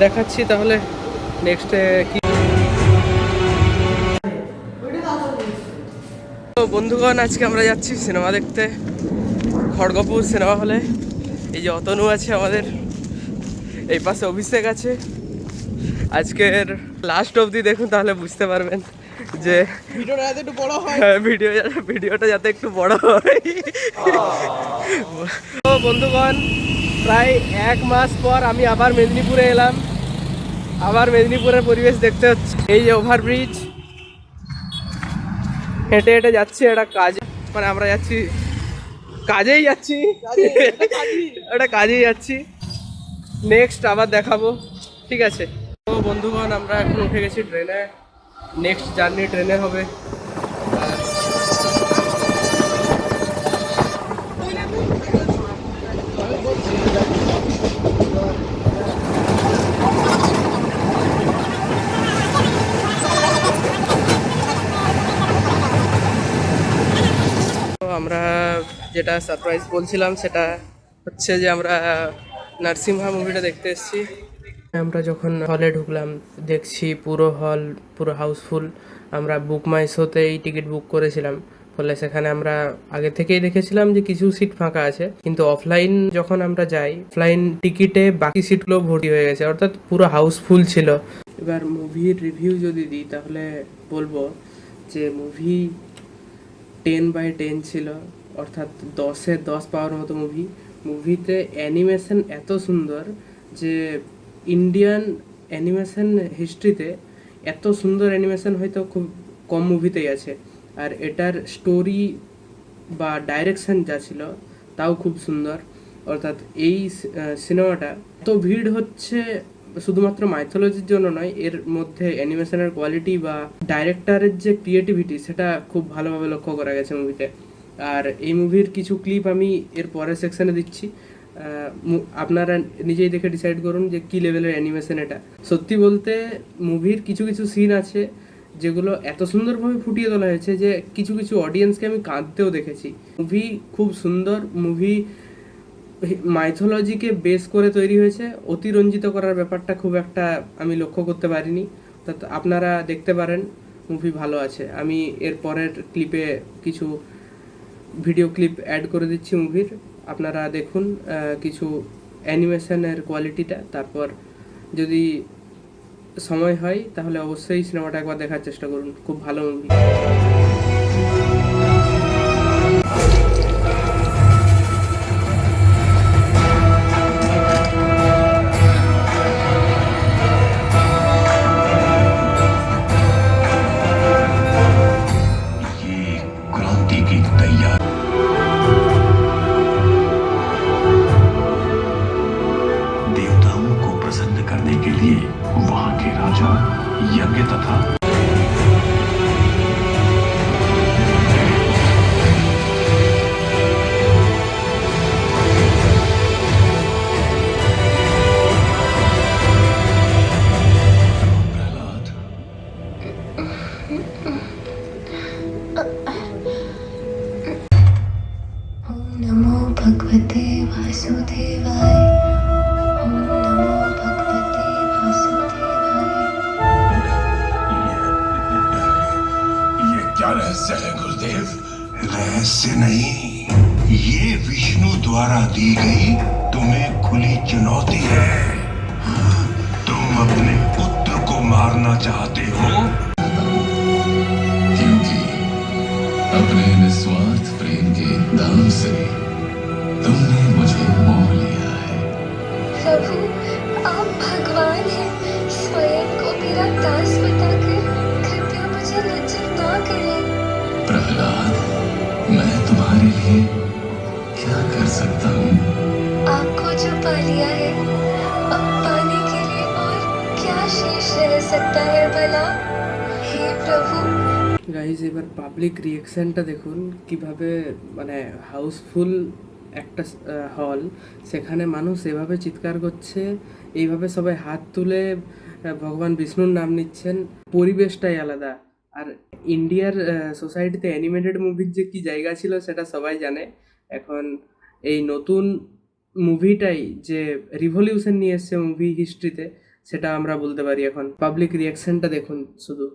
দেখাচ্ছি তাহলে নেক্সটে কি। তো বন্ধুগণ, আজকে আমরা যাচ্ছি সিনেমা দেখতে খড়গপুর সিনেমা হলে। এই যে অতনু আছে আমাদের, এই পাশে অভিষেক আছে। আজকের লাস্ট অবধি দেখুন, তাহলে বুঝতে পারবেন যে ভিডিওটা যাতে একটু বড় হয়। ভিডিওটা যাতে একটু বড় হয়। তো বন্ধুগণ, প্রায় 1 মাস পর আমি আবার মেদিনীপুরে এলাম। আবার মেদিনীপুরের পরিবেশ দেখতে হচ্ছে। এই যে ওভারব্রিজ, হেঁটে হেঁটে যাচ্ছি একটা কাজ, মানে আমরা যাচ্ছি কাজেই যাচ্ছি, ওটা কাজেই যাচ্ছি। নেক্সট আবার দেখাবো, ঠিক আছে। তো বন্ধুগণ, আমরা এখন উঠে গেছি ট্রেনে। নেক্সট জার্নি ট্রেনে হবে। তো আমরা যেটা সারপ্রাইজ বলছিলাম সেটা হচ্ছে যে আমরা নরসিংহা মুভিটা দেখতে এসেছি। আমরা যখন হলে ঢুকলাম, দেখছি পুরো হল পুরো হাউসফুল। আমরা বুক মাই শোতেই টিকিট বুক করেছিলাম, ফলে সেখানে আমরা আগে থেকেই দেখেছিলাম যে কিছু সিট ফাঁকা আছে, কিন্তু অফলাইন যখন আমরা যাই, অফলাইন টিকিটে বাকি সিটগুলো ভর্তি হয়ে গেছে, অর্থাৎ পুরো হাউসফুল ছিল। এবার মুভির রিভিউ যদি দিই তাহলে বলবো যে মুভি 10/10 ছিল, অর্থাৎ 10-এ 10 পাওয়ার মতো মুভি। মুভিতে অ্যানিমেশন এত সুন্দর যে ইন্ডিয়ান অ্যানিমেশন হিস্ট্রিতে এত সুন্দর অ্যানিমেশন হয়তো খুব কম মুভিতেই আছে। আর এটার স্টোরি বা ডাইরেকশন যা ছিল তাও খুব সুন্দর। অর্থাৎ এই সিনেমাটা এত ভিড় হচ্ছে শুধুমাত্র মাইথোলজির জন্য নয়, এর মধ্যে অ্যানিমেশনের কোয়ালিটি বা ডাইরেক্টরের যে ক্রিয়েটিভিটি সেটা খুব ভালোভাবে লক্ষ্য করা গেছে মুভিতে। আর এই মুভির কিছু ক্লিপ আমি এর পরের সেকশনে দিচ্ছি, আপনারা নিজেই দেখে ডিসাইড করুন যে কী লেভেলের অ্যানিমেশন এটা। সত্যি বলতে মুভির কিছু কিছু সিন আছে যেগুলো এত সুন্দরভাবে ফুটিয়ে তোলা হয়েছে যে কিছু কিছু অডিয়েন্সকে আমি কাঁদতেও দেখেছি। মুভি খুব সুন্দর। মুভি মাইথোলজিকে বেস করে তৈরি হয়েছে, অতিরঞ্জিত করার ব্যাপারটা খুব একটা আমি লক্ষ্য করতে পারিনি। তা আপনারা দেখতে পারেন, মুভি ভালো আছে। আমি এর পরের ক্লিপে কিছু ভিডিও ক্লিপ অ্যাড করে দিচ্ছি মুভির, আপনারা দেখুন কিছু অ্যানিমেশনের কোয়ালিটিটা। তারপর যদি সময় হয় তাহলে অবশ্যই সিনেমাটা একবার দেখার চেষ্টা করুন, খুব ভালো মুভি। देवताओं को प्रसन्न करने के लिए वहां के राजा यज्ञ तथा प्रहलाद। ओम नमो भगवते वासुदेवाय। ओम नमो भगवते वासुदेवाय। ये क्या रहस्य है गुरुदेव? रहस्य नहीं, ये विष्णु द्वारा दी गई तुम्हें खुली चुनौती है। तुम अपने पुत्र को मारना चाहते हो क्योंकि अपने निस्वार्थ प्रेम के दाम से तुमने मुझे मोह लिया है। प्रभु, आप भगवान हैं, स्वयं को मेरा दास बताकर कृपया मुझे लज्जित ना करें। प्रहलाद, मैं तुम्हारे लिए क्या कर सकता हूँ? आपको जो पा लिया है, अब पाने के लिए और क्या शेष रह सकता है भला? हे प्रभु। গাইজ, এবার পাবলিক রিয়েকশানটা দেখুন কিভাবে, মানে হাউসফুল একটা হল, সেখানে মানুষ এভাবে চিৎকার করছে, এইভাবে সবাই হাত তুলে ভগবান বিষ্ণুর নাম নিচ্ছেন। পরিবেশটাই আলাদা। আর ইন্ডিয়ার সোসাইটিতে অ্যানিমেটেড মুভির যে কী জায়গা ছিল সেটা সবাই জানে। এখন এই নতুন মুভিটাই যে রিভলিউশন নিয়ে এসছে মুভি হিস্ট্রিতে, সেটা আমরা বলতে পারি এখন। পাবলিক রিয়াকশনটা দেখুন শুধু।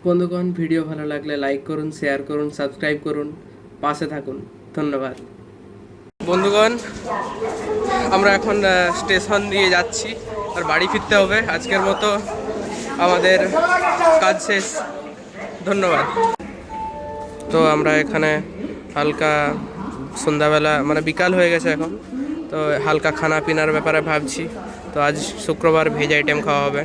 বন্ধুগণ, ভিডিও ভালো লাগলে লাইক করুন, শেয়ার করুন, সাবস্ক্রাইব করুন, পাশে থাকুন। ধন্যবাদ। বন্ধুগণ, আমরা এখন স্টেশন দিয়ে যাচ্ছি আর বাড়ি ফিরতে হবে। আজকের মতো আমাদের কাজ শেষ। ধন্যবাদ। তো আমরা এখানে হালকা সন্ধ্যাবেলা মানে বিকাল হয়ে গেছে এখন, তো হালকা খানা পিনার ব্যাপারে ভাবছি। তো আজ শুক্রবার ভেজ আইটেম খাওয়া হবে।